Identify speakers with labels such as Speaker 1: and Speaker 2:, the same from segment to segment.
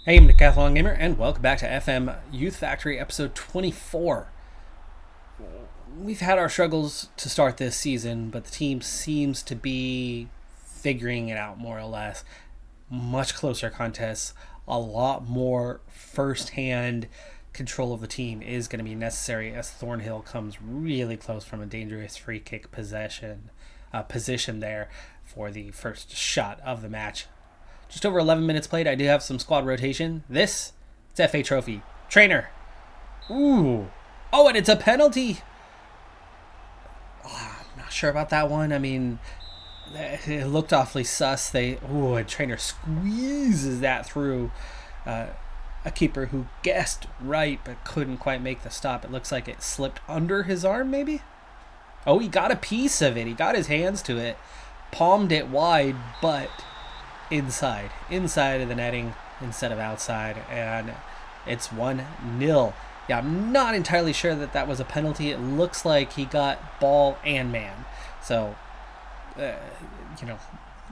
Speaker 1: Hey, I'm Decathlon Gamer, and welcome back to FM Youth Factory episode 24. We've had our struggles to start this season, but the team seems to be figuring it out more or less. Much closer contests, a lot more first-hand control of the team is going to be necessary as Thornhill comes really close from a dangerous free kick position there for the first shot of the match. Just over 11 minutes played. I do have some squad rotation. This, it's FA Trophy. Trainer. Ooh. Oh, and it's a penalty. Oh, I'm not sure about that one. I mean, it looked awfully sus. A Trainer squeezes that through a keeper who guessed right but couldn't quite make the stop. It looks like it slipped under his arm, maybe? Oh, he got a piece of it. He got his hands to it. Palmed it wide, but inside of the netting instead of outside, and it's 1-0. Yeah, I'm not entirely sure that was a penalty. It looks like he got ball and man. So,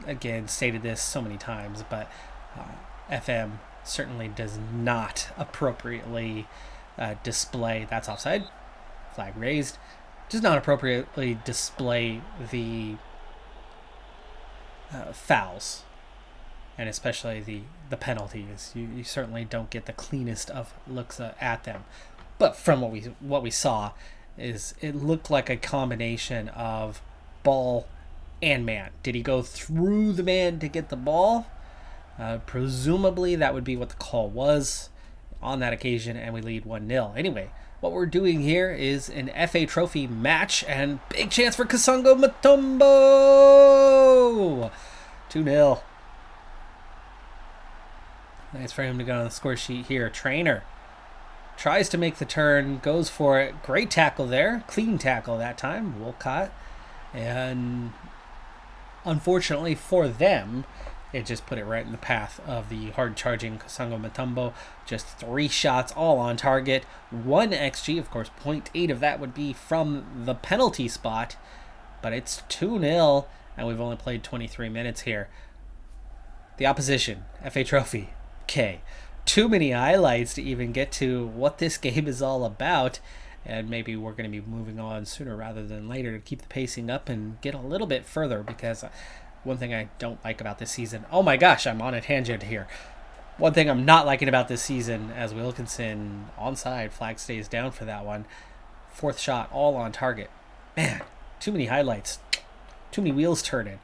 Speaker 1: again, stated this so many times, but FM certainly does not appropriately display, that's offside, flag raised, does not appropriately display the fouls, and especially the penalties. You certainly don't get the cleanest of looks at them. But from what we saw, is it looked like a combination of ball and man. Did he go through the man to get the ball? Presumably that would be what the call was on that occasion, and we lead 1-0. Anyway, what we're doing here is an FA Trophy match, and big chance for Kasongo Mutombo! 2-0. Nice for him to go on the score sheet here. Trainer tries to make the turn, goes for it. Great tackle there. Clean tackle that time. Wolcott. And unfortunately for them, it just put it right in the path of the hard-charging Kasongo Mutombo. Just 3 shots, all on target. 1 XG. Of course, 0.8 of that would be from the penalty spot. But it's 2-0, and we've only played 23 minutes here. The opposition, FA Trophy. Okay, too many highlights to even get to what this game is all about, and maybe we're going to be moving on sooner rather than later to keep the pacing up and get a little bit further, because one thing I don't like about this season, oh my gosh, I'm on a tangent here. One thing I'm not liking about this season, as Wilkinson onside, flag stays down for that one. 4th shot, all on target. Man, too many highlights, too many wheels turning.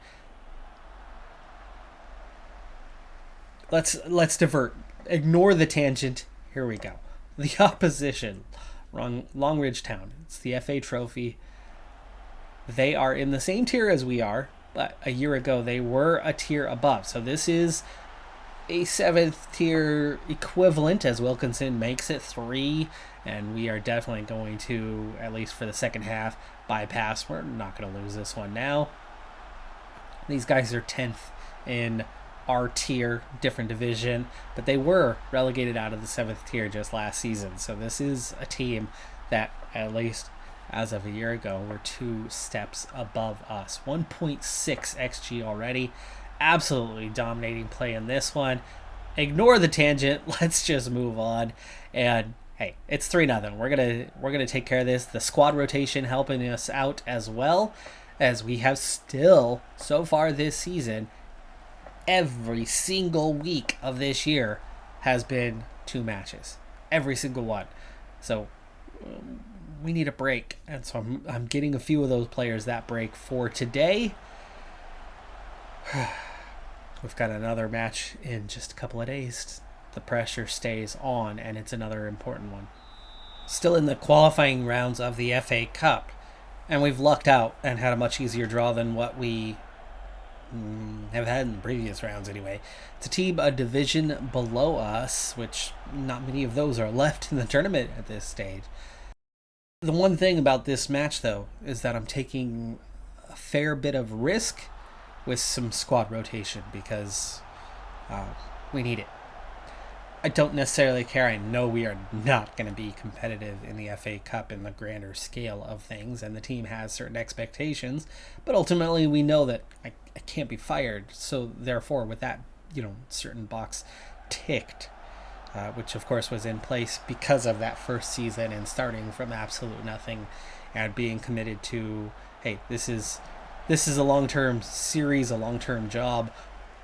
Speaker 1: Let's divert. Ignore the tangent. Here we go. The opposition, Longridge Town. It's the FA Trophy. They are in the same tier as we are, but a year ago they were a tier above. So this is a 7th tier equivalent, as Wilkinson makes it 3, and we are definitely going to, at least for the second half, bypass. We're not going to lose this one now. These guys are 10th in our tier, different division, but they were relegated out of the 7th tier just last season. So this is a team that, at least as of a year ago, were 2 steps above us. 1.6 XG already. Absolutely dominating play in this one. Ignore the tangent. Let's just move on. And hey, it's 3-0. We're gonna take care of this. The squad rotation helping us out as well, as we have still, so far this season, every single week of this year has been 2 matches. Every single one. So we need a break. And so I'm getting a few of those players that break for today. We've got another match in just a couple of days. The pressure stays on, and it's another important one. Still in the qualifying rounds of the FA Cup. And we've lucked out and had a much easier draw than what we have had in previous rounds anyway. It's a team a division below us, which not many of those are left in the tournament at this stage. The one thing about this match, though, is that I'm taking a fair bit of risk with some squad rotation, because we need it. I don't necessarily care. I know we are not going to be competitive in the FA Cup in the grander scale of things, and the team has certain expectations, but ultimately we know that I can't be fired. So therefore, with that, certain box ticked, which of course was in place because of that first season and starting from absolute nothing and being committed to, hey, this is a long-term series, a long-term job,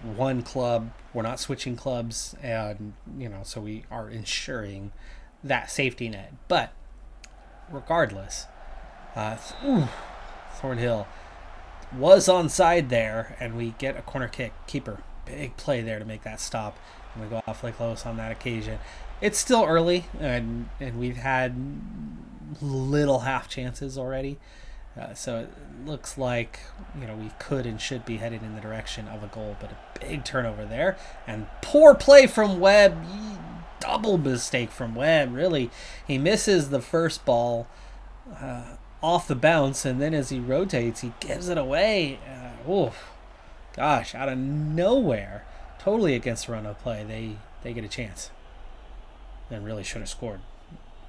Speaker 1: one club. We're not switching clubs, and so we are ensuring that safety net. But regardless, Thornhill was onside there, and we get a corner kick. Keeper, big play there to make that stop, and we go awfully close on that occasion. It's still early, and we've had little half chances already. So it looks like we could and should be headed in the direction of a goal, but a big turnover there and poor play from Webb. Double mistake from Webb. Really, he misses the first ball off the bounce, and then as he rotates, he gives it away. Gosh, out of nowhere, totally against the run of play. They get a chance, and really should have scored.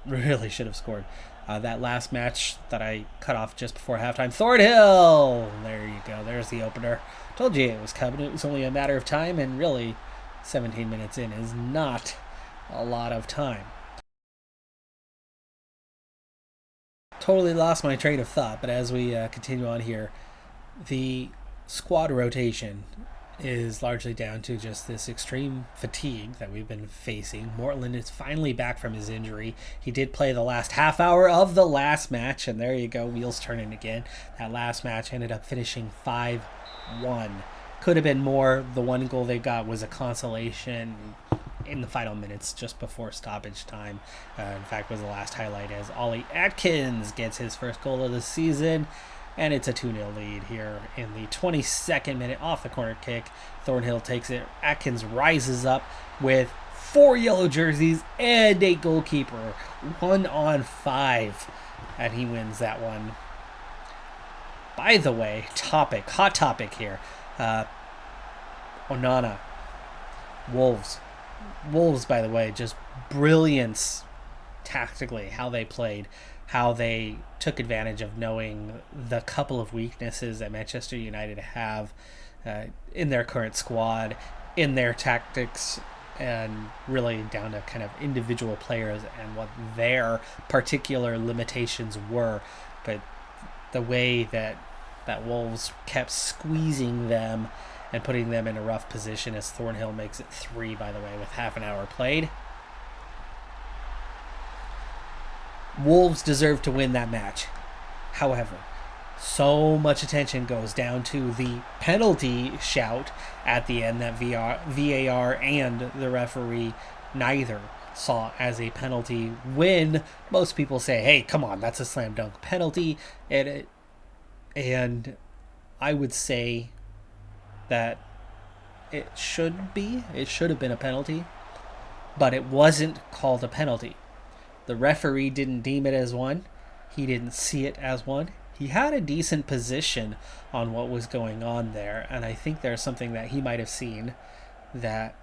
Speaker 1: Really should have scored. That last match that I cut off just before halftime. Thornhill! There you go. There's the opener. Told you it was coming. It was only a matter of time, and really, 17 minutes in is not a lot of time. Totally lost my train of thought, but as we continue on here, the squad rotation is largely down to just this extreme fatigue that we've been facing. Mortland is finally back from his injury. He did play the last half hour of the last match, and there you go, wheels turning again. That last match ended up finishing 5-1. Could have been more. The one goal they got was a consolation in the final minutes just before stoppage time. In fact, was the last highlight as Ollie Atkins gets his first goal of the season. And it's a 2-0 lead here in the 22nd minute off the corner kick. Thornhill takes it. Atkins rises up with 4 yellow jerseys and a goalkeeper. 1-on-5. And he wins that one. By the way, hot topic here. Onana. Wolves, by the way, just brilliance tactically, how they played, how they took advantage of knowing the couple of weaknesses that Manchester United have in their current squad, in their tactics, and really down to kind of individual players and what their particular limitations were. But the way that Wolves kept squeezing them and putting them in a rough position as Thornhill makes it 3, by the way, with half an hour played. Wolves deserve to win that match. However, so much attention goes down to the penalty shout at the end that VAR and the referee neither saw as a penalty, when most people say, hey, come on, that's a slam dunk penalty. And I would say that it should have been a penalty, but it wasn't called a penalty. The referee didn't deem it as one. He didn't see it as one. He had a decent position on what was going on there, and I think there's something that he might have seen that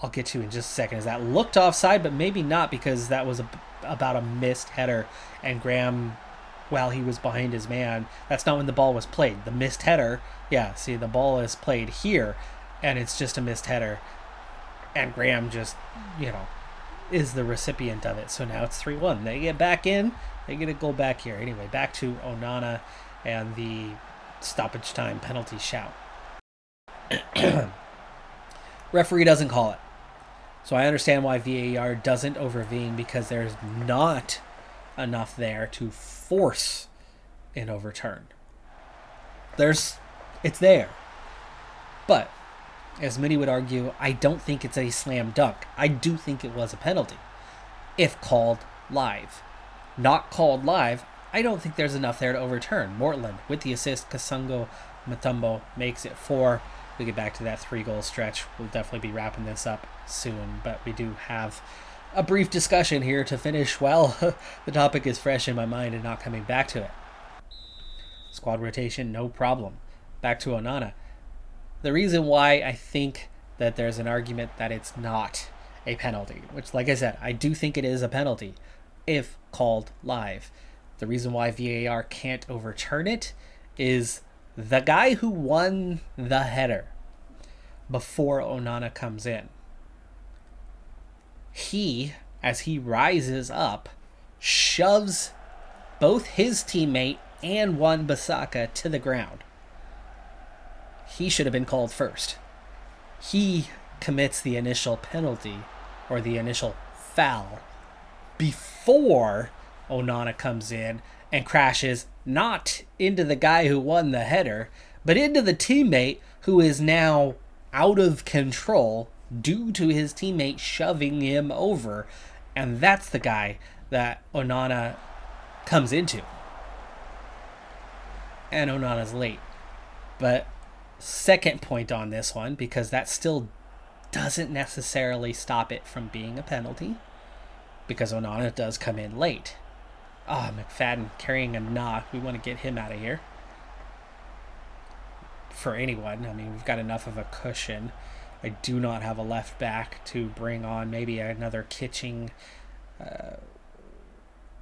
Speaker 1: I'll get to in just a second. Is that looked offside, but maybe not, because that was about a missed header, and Graham, while he was behind his man, that's not when the ball was played. The missed header, the ball is played here, and it's just a missed header, and Graham just, is the recipient of it. So now it's 3-1. They get back in. They get a goal back here. Anyway, back to Onana and the stoppage time penalty shout. Referee doesn't call it. So I understand why VAR doesn't overvene, because there's not enough there to force an overturn. It's there. But as many would argue, I don't think it's a slam dunk. I do think it was a penalty, if called live. Not called live, I don't think there's enough there to overturn. Mortland with the assist. Kasungo Mutombo makes it 4. We get back to that 3-goal stretch. We'll definitely be wrapping this up soon, but we do have a brief discussion here to finish while the topic is fresh in my mind and not coming back to it. Squad rotation, no problem. Back to Onana. The reason why I think that there's an argument that it's not a penalty, which, like I said, I do think it is a penalty if called live. The reason why VAR can't overturn it is the guy who won the header before Onana comes in, He, as he rises up, shoves both his teammate and Wan-Bissaka to the ground. He should have been called first. He commits the initial penalty, or the initial foul, before Onana comes in and crashes not into the guy who won the header, but into the teammate who is now out of control due to his teammate shoving him over. And that's the guy that Onana comes into. And Onana's late. But second point on this one, because that still doesn't necessarily stop it from being a penalty, because Onana does come in late. McFadden carrying a knock. We want to get him out of here. For anyone. I mean, we've got enough of a cushion. I do not have a left back to bring on maybe another Kitching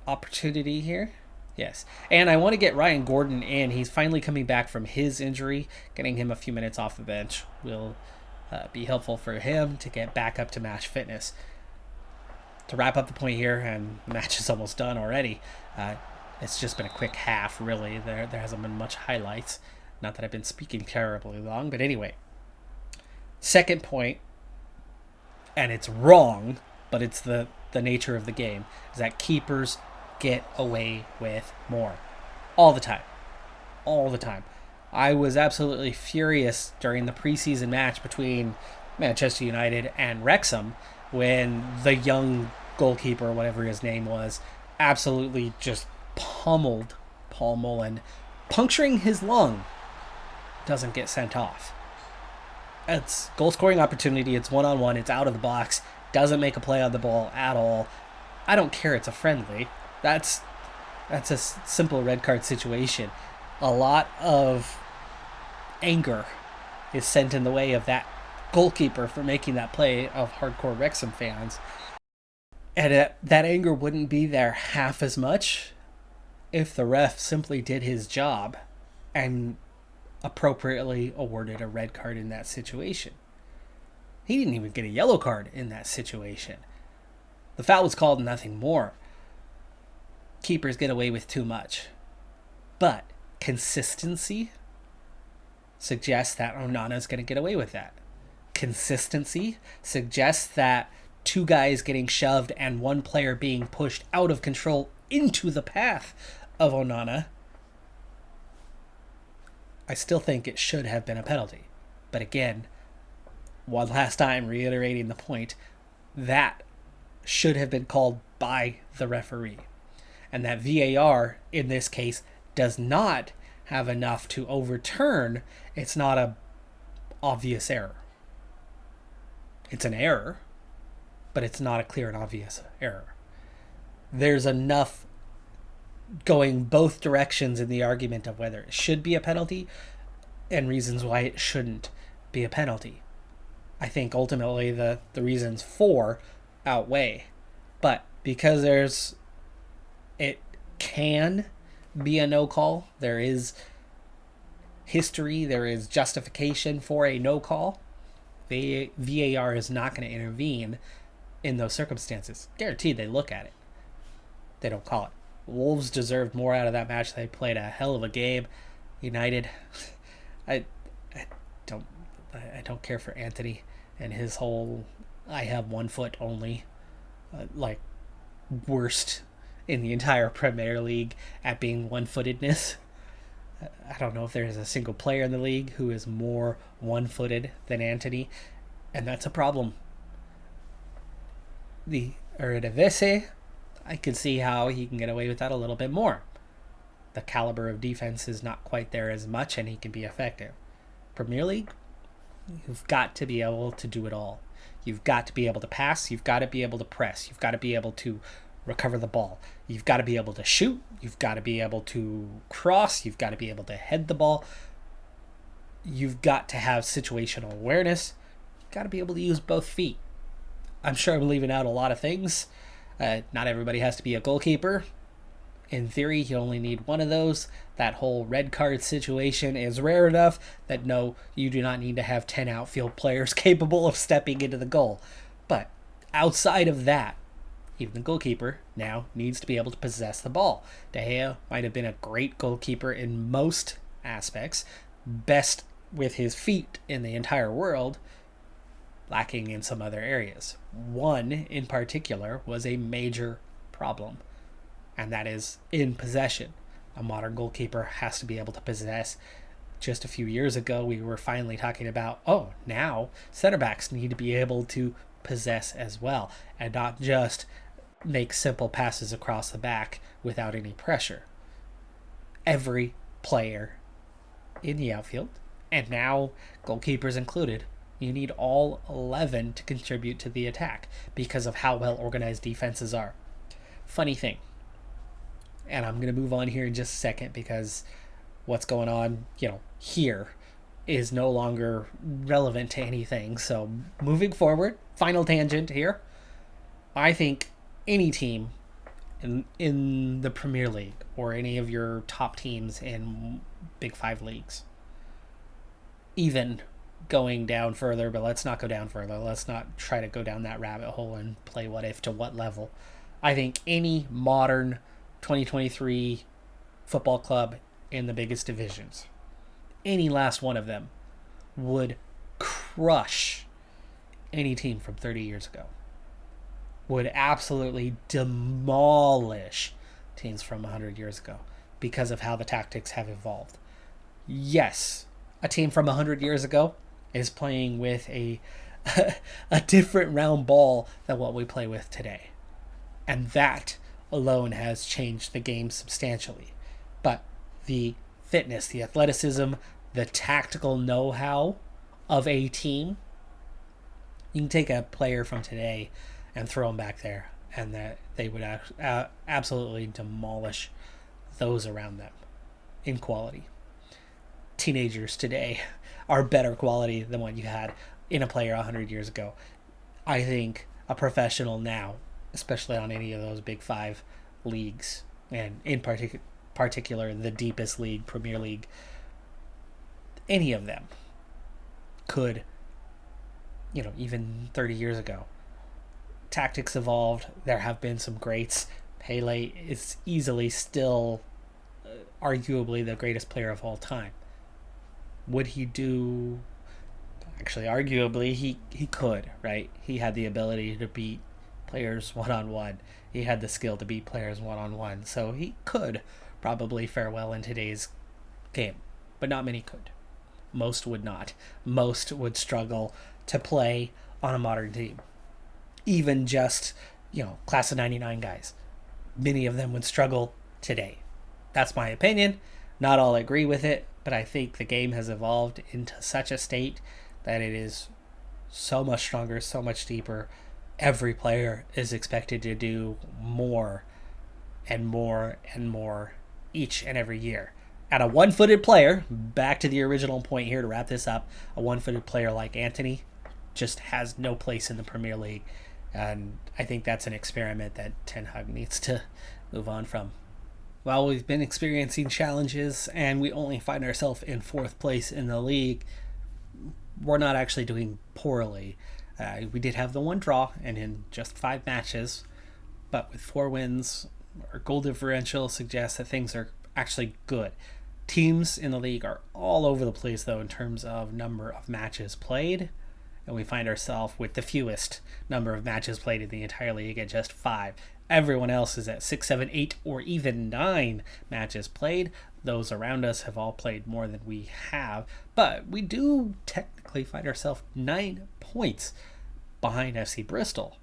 Speaker 1: opportunity here. Yes. And I want to get Ryan Gordon in. He's finally coming back from his injury. Getting him a few minutes off the bench will be helpful for him to get back up to match fitness. To wrap up the point here, and the match is almost done already. It's just been a quick half, really. There hasn't been much highlights. Not that I've been speaking terribly long, but anyway. Second point, and it's wrong, but it's the nature of the game, is that keepers get away with more. All the time. All the time. I was absolutely furious during the preseason match between Manchester United and Wrexham when the young goalkeeper, whatever his name was, absolutely just pummeled Paul Mullen, puncturing his lung. Doesn't get sent off. It's goal scoring opportunity. It's one-on-one. It's out of the box. Doesn't make a play on the ball at all. I don't care. It's a friendly. That's a simple red card situation. A lot of anger is sent in the way of that goalkeeper for making that play of hardcore Wrexham fans. And that anger wouldn't be there half as much if the ref simply did his job and appropriately awarded a red card in that situation. He didn't even get a yellow card in that situation. The foul was called, nothing more. Keepers get away with too much. But consistency suggests that Onana's going to get away with that. Consistency suggests that two guys getting shoved and one player being pushed out of control into the path of Onana. I still think it should have been a penalty. But again, one last time reiterating the point, that should have been called by the referee. And that VAR, in this case, does not have enough to overturn. It's not a obvious error. It's an error, but it's not a clear and obvious error. There's enough going both directions in the argument of whether it should be a penalty and reasons why it shouldn't be a penalty. I think ultimately the reasons for outweigh. But because it can be a no call, there is history, there is justification for a no call. VAR is not going to intervene in those circumstances. Guaranteed they look at it. They don't call it. Wolves deserved more out of that match. They played a hell of a game. United, I don't care for Anthony and his whole I have 1 foot only worst in the entire Premier League at being one-footedness. I don't know if there's a single player in the league who is more one-footed than Anthony, and that's a problem. The Eredivisie, I can see how he can get away with that a little bit more. The caliber of defense is not quite there as much, and he can be effective. Premier League, you've got to be able to do it all. You've got to be able to pass. You've got to be able to press. You've got to be able to recover the ball. You've got to be able to shoot. You've got to be able to cross. You've got to be able to head the ball. You've got to have situational awareness. You've got to be able to use both feet. I'm sure I'm leaving out a lot of things. Not everybody has to be a goalkeeper. In theory, you only need one of those. That whole red card situation is rare enough that no, you do not need to have 10 outfield players capable of stepping into the goal. But Outside of that, even the goalkeeper now needs to be able to possess the ball. De Gea might have been a great goalkeeper in most aspects, best with his feet in the entire world, lacking in some other areas. One in particular was a major problem, and that is in possession. A modern goalkeeper has to be able to possess. Just a few years ago, we were finally talking about, now center backs need to be able to possess as well, and not just make simple passes across the back without any pressure. Every player in the outfield, and now goalkeepers included, you need all 11 to contribute to the attack because of how well organized defenses are. Funny thing, and I'm going to move on here in just a second because what's going on, here is no longer relevant to anything. So moving forward, final tangent here. I think any team in the Premier League or any of your top teams in Big Five leagues, even going down further, but let's not go down further. Let's not try to go down that rabbit hole and play what if to what level. I think any modern 2023 football club in the biggest divisions, any last one of them, would crush any team from 30 years ago. Would absolutely demolish teams from 100 years ago because of how the tactics have evolved. Yes, a team from 100 years ago is playing with a different round ball than what we play with today. And that alone has changed the game substantially. But the fitness, the athleticism, the tactical know-how of a team, you can take a player from today and throw them back there, and that they would absolutely demolish those around them in quality. Teenagers today are better quality than what you had in a player 100 years ago. I think a professional now, especially on any of those Big Five leagues, and in particular the deepest league, Premier League, any of them could, even 30 years ago. Tactics evolved. There have been some greats. Pele is easily still arguably the greatest player of all time. Would he do... Actually, arguably, he could, right? He had the ability to beat players one-on-one. He had the skill to beat players one-on-one. So he could probably fare well in today's game. But not many could. Most would not. Most would struggle to play on a modern team. Even just, class of 99 guys. Many of them would struggle today. That's my opinion. Not all agree with it, but I think the game has evolved into such a state that it is so much stronger, so much deeper. Every player is expected to do more and more and more each and every year. And a one-footed player, back to the original point here to wrap this up, a one-footed player like Antony just has no place in the Premier League. And I think that's an experiment that Ten Hag needs to move on from. Well, we've been experiencing challenges and we only find ourselves in fourth place in the league. We're not actually doing poorly. We did have the one draw and in just 5 matches, but with 4 wins, our goal differential suggests that things are actually good. Teams in the league are all over the place, though, in terms of number of matches played, and we find ourselves with the fewest number of matches played in the entire league at just 5. Everyone else is at 6, 7, 8, or even 9 matches played. Those around us have all played more than we have, but we do technically find ourselves 9 points behind FC Bristol.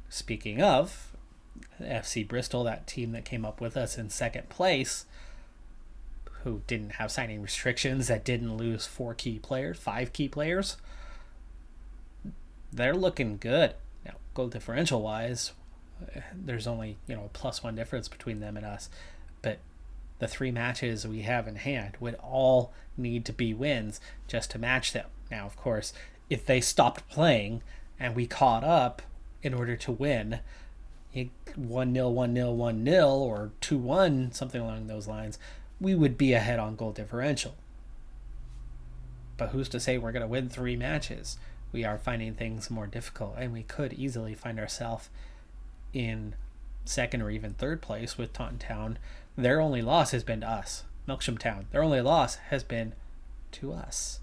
Speaker 1: Speaking of FC Bristol, that team that came up with us in second place, who didn't have signing restrictions, that didn't lose 5 key players, they're looking good. Now, goal differential wise, there's only, a +1 difference between them and us, but the 3 matches we have in hand would all need to be wins just to match them. Now, of course, if they stopped playing and we caught up in order to win, 1-0, 1-0, 1-0, or 2-1, something along those lines, we would be ahead on goal differential. But who's to say we're going to win 3 matches? we are finding things more difficult, and we could easily find ourselves in second or even third place with Taunton Town. Their only loss has been to us. Melksham Town, their only loss has been to us.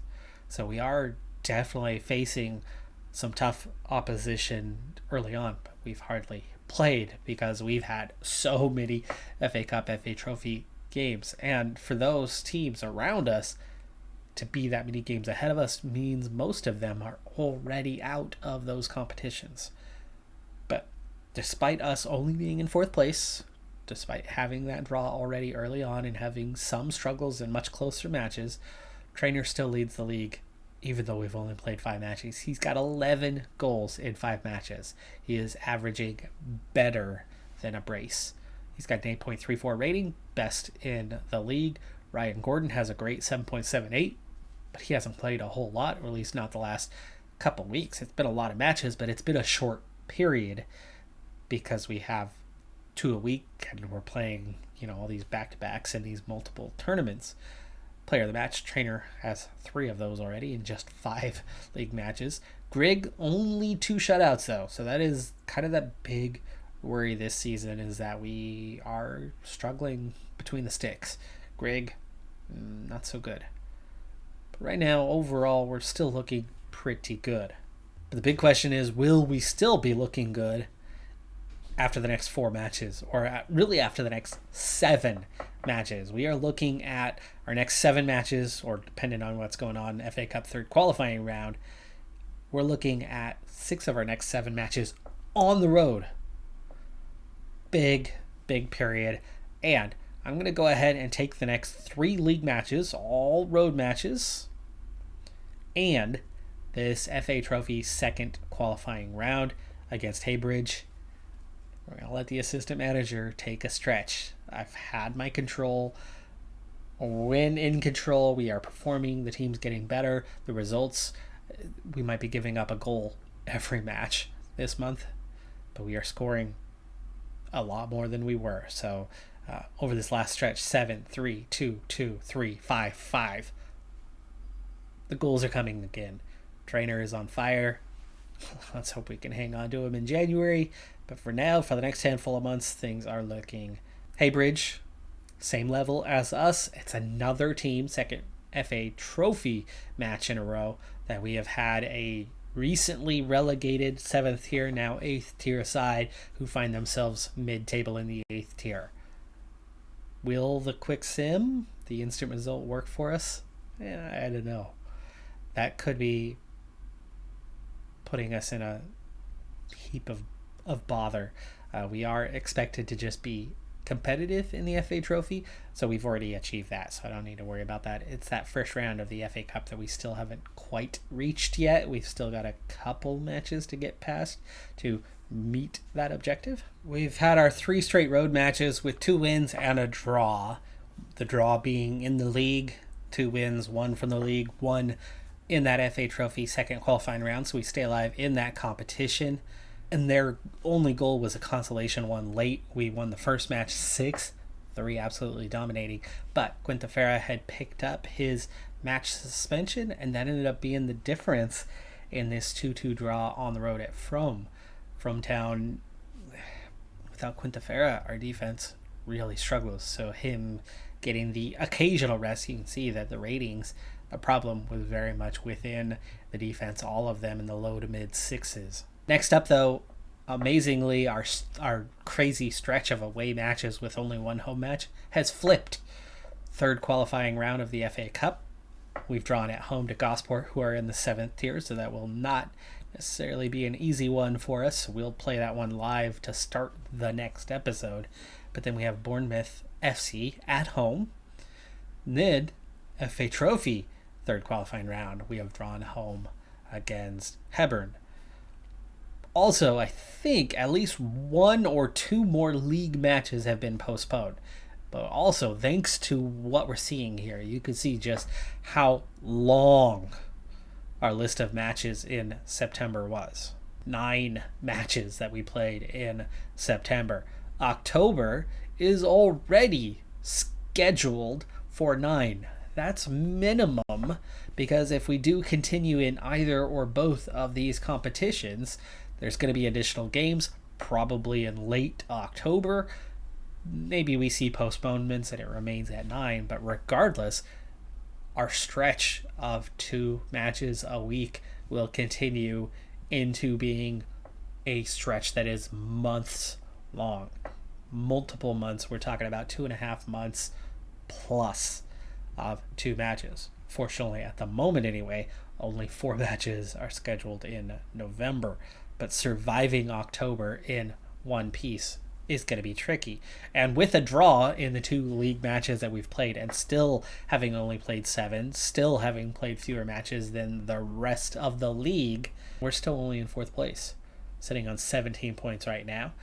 Speaker 1: So we are definitely facing some tough opposition early on, but we've hardly played because we've had so many FA Cup, FA Trophy games. And for those teams around us to be that many games ahead of us means most of them are already out of those competitions. But despite us only being in fourth place, despite having that draw already early on and having some struggles in much closer matches, Trainer still leads the league, even though we've only played 5 matches. He's got 11 goals in 5 matches. He is averaging better than a brace. He's got an 8.34 rating, best in the league. Ryan Gordon has a great 7.78, but he hasn't played a whole lot, or at least not the last couple weeks. It's been a lot of matches, but it's been a short period because we have 2 a week and we're playing, all these back-to-backs and these multiple tournaments. Player of the match, Trainer has 3 of those already in just 5 league matches. Grigg, only 2 shutouts though, so that is kind of that big worry this season, is that we are struggling between the sticks. Grigg, not so good. But right now, overall, we're still looking pretty good. But the big question is, will we still be looking good after the next 4 matches, or really after the next 7 matches? We are looking at our next 7 matches, or depending on what's going on, FA Cup third qualifying round, we're looking at 6 of our next 7 matches on the road. Big period. And I'm going to go ahead and take the next 3 league matches, all road matches, and this FA Trophy second qualifying round against Heybridge. We're going to let the assistant manager take a stretch. I've had my control. When in control, we are performing. The team's getting better. The results, we might be giving up a goal every match this month, but we are scoring a lot more than we were. So over this last stretch, 7-3, 2-2, 3-5, 5. The goals are coming again. Trainer is on fire. Let's hope we can hang on to him in January. But for now, for the next handful of months, things are looking. Heybridge, same level as us. It's another team, second FA Trophy match in a row, that we have had a recently relegated 7th tier, now 8th tier side, who find themselves mid-table in the 8th tier. Will the quick sim, the instant result, work for us? I don't know. That could be putting us in a heap of bother. We are expected to just be competitive in the FA Trophy, so we've already achieved that, so I don't need to worry about that. It's that first round of the FA Cup that we still haven't quite reached yet. We've still got a couple matches to get past to meet that objective. We've had our 3 straight road matches with 2 wins and a draw. The draw being in the league, 2 wins, 1 from the league, 1 in that FA Trophy second qualifying round, so we stay alive in that competition. And their only goal was a consolation one late. We won the first match 6-3, absolutely dominating. But Quintafera had picked up his match suspension, and that ended up being the difference in this 2-2 draw on the road at Frome. Frome Town, without Quintafera, our defense really struggles. So him getting the occasional rest, you can see that the ratings, the problem was very much within the defense, all of them in the low to mid 6s. Next up, though, amazingly, our crazy stretch of away matches with only 1 home match has flipped. Third qualifying round of the FA Cup. We've drawn at home to Gosport, who are in the 7th tier, so that will not necessarily be an easy one for us. We'll play that one live to start the next episode. But then we have Bournemouth FC at home. Then, FA Trophy, third qualifying round, we have drawn home against Hebburn. Also, I think at least 1 or 2 more league matches have been postponed. But also, thanks to what we're seeing here, you can see just how long our list of matches in September was. 9 matches that we played in September. October is already scheduled for 9. that's minimum, because if we do continue in either or both of these competitions, there's going to be additional games, probably in late October. Maybe we see postponements and it remains at 9, but regardless, our stretch of 2 matches a week will continue into being a stretch that is months long. Multiple months. We're talking about 2.5 months plus of 2 matches. Fortunately, at the moment anyway, only 4 matches are scheduled in November. But surviving October in one piece is going to be tricky. And with a draw in the 2 league matches that we've played, and still having only played 7, still having played fewer matches than the rest of the league, we're still only in 4th place, sitting on 17 points right now.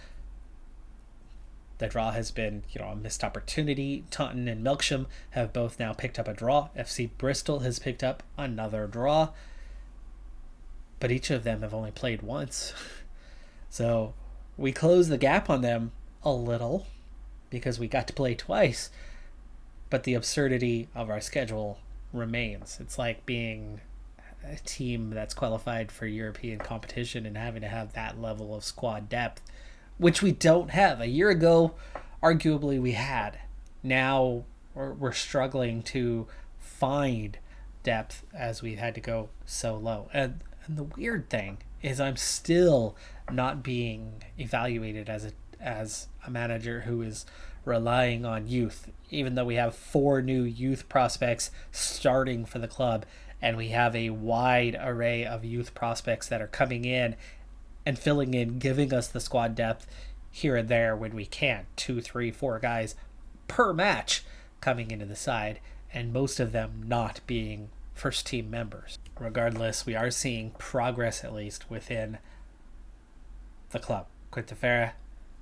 Speaker 1: The draw has been, a missed opportunity. Taunton and Melksham have both now picked up a draw. FC Bristol has picked up another draw. But each of them have only played once. So we closed the gap on them a little because we got to play twice. But the absurdity of our schedule remains. It's like being a team that's qualified for European competition and having to have that level of squad depth, which we don't have. A year ago, arguably we had. Now we're struggling to find depth as we had to go so low. And the weird thing is I'm still not being evaluated as a manager who is relying on youth, even though we have 4 new youth prospects starting for the club, and we have a wide array of youth prospects that are coming in and filling in, giving us the squad depth here and there when we can. 2, 3, 4 guys per match coming into the side, and most of them not being first team members. Regardless, we are seeing progress, at least within the club. Quintafera,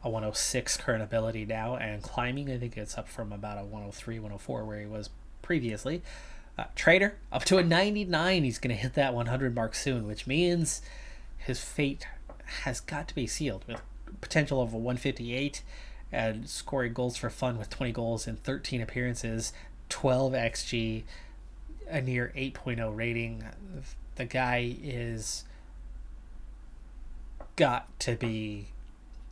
Speaker 1: a 106 current ability now, and climbing. I think it's up from about a 103, 104 where he was previously. Trader, up to a 99. He's going to hit that 100 mark soon, which means his fate has got to be sealed, with potential of a 158 and scoring goals for fun with 20 goals in 13 appearances, 12 XG, a near 8.0 rating. The guy is got to be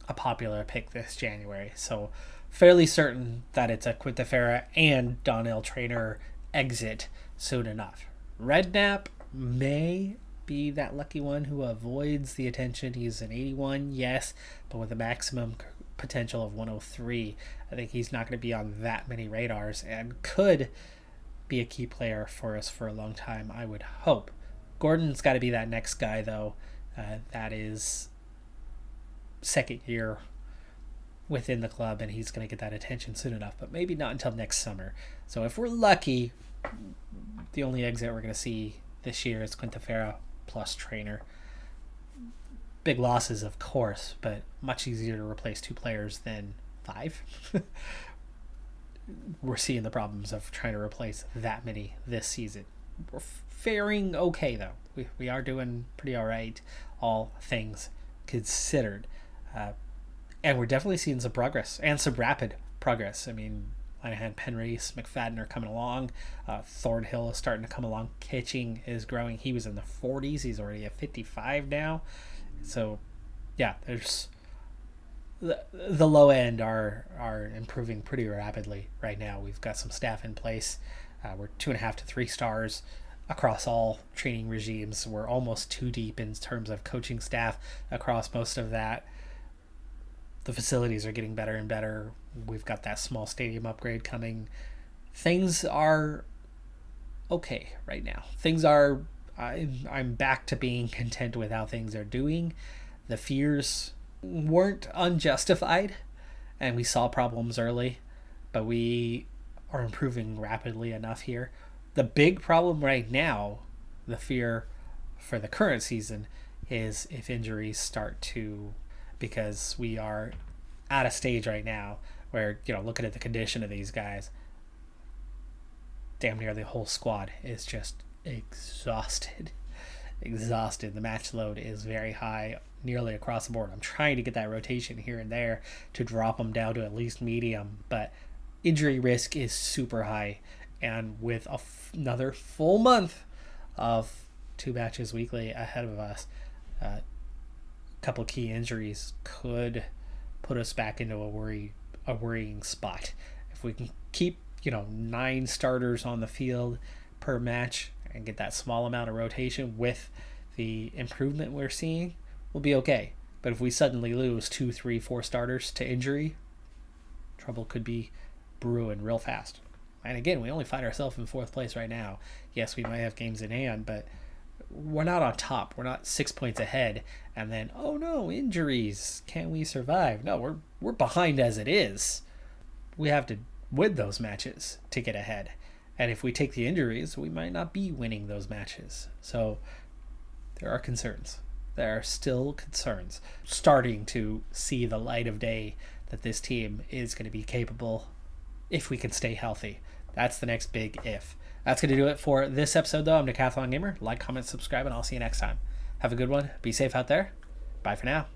Speaker 1: a popular pick this January. So fairly certain that it's a Quintafera and Donnell Trainer exit soon enough. Redknapp may be that lucky one who avoids the attention. He's an 81, yes, but with a maximum potential of 103. I think he's not going to be on that many radars and could be a key player for us for a long time, I would hope. Gordon's got to be that next guy, though. That is second year within the club, and he's going to get that attention soon enough, but maybe not until next summer. So if we're lucky, the only exit we're going to see this year is Quintafera plus Trainer. Big losses, of course, but much easier to replace 2 players than 5. We're seeing the problems of trying to replace that many this season. We're faring okay, though. We are doing pretty all right, all things considered. And we're definitely seeing some progress, and some rapid progress. I mean, Linehan, Penrose, McFadden are coming along. Thornhill is starting to come along. Kitching is growing. He was in the 40s. He's already at 55 now. So, yeah, there's... The low end are improving pretty rapidly right now. We've got some staff in place. We're 2.5 to 3 stars across all training regimes. We're almost 2 deep in terms of coaching staff across most of that. The facilities are getting better and better. We've got that small stadium upgrade coming. Things are okay right now. Things are... I'm back to being content with how things are doing. The fears weren't unjustified, and we saw problems early, but we are improving rapidly enough here. The big problem right now, the fear for the current season, is if injuries start to, because we are at a stage right now where, looking at the condition of these guys, damn near the whole squad is just exhausted. The match load is very high nearly across the board. I'm trying to get that rotation here and there to drop them down to at least medium, but injury risk is super high, And with another full month of 2 matches weekly ahead of us, a couple key injuries could put us back into a worrying spot. If we can keep 9 starters on the field per match and get that small amount of rotation with the improvement we're seeing, we'll be okay. But if we suddenly lose 2, 3, 4 starters to injury, trouble could be brewing real fast. And again, we only find ourselves in 4th place right now. Yes, we might have games in hand, but we're not on top. We're not 6 points ahead. And then, oh no, injuries. Can we survive? No, we're behind as it is. We have to win those matches to get ahead. And if we take the injuries, we might not be winning those matches. So there are concerns. There are still concerns. Starting to see the light of day that this team is going to be capable if we can stay healthy. That's the next big if. That's going to do it for this episode, though. I'm Decathlon Gamer. Like, comment, subscribe, and I'll see you next time. Have a good one. Be safe out there. Bye for now.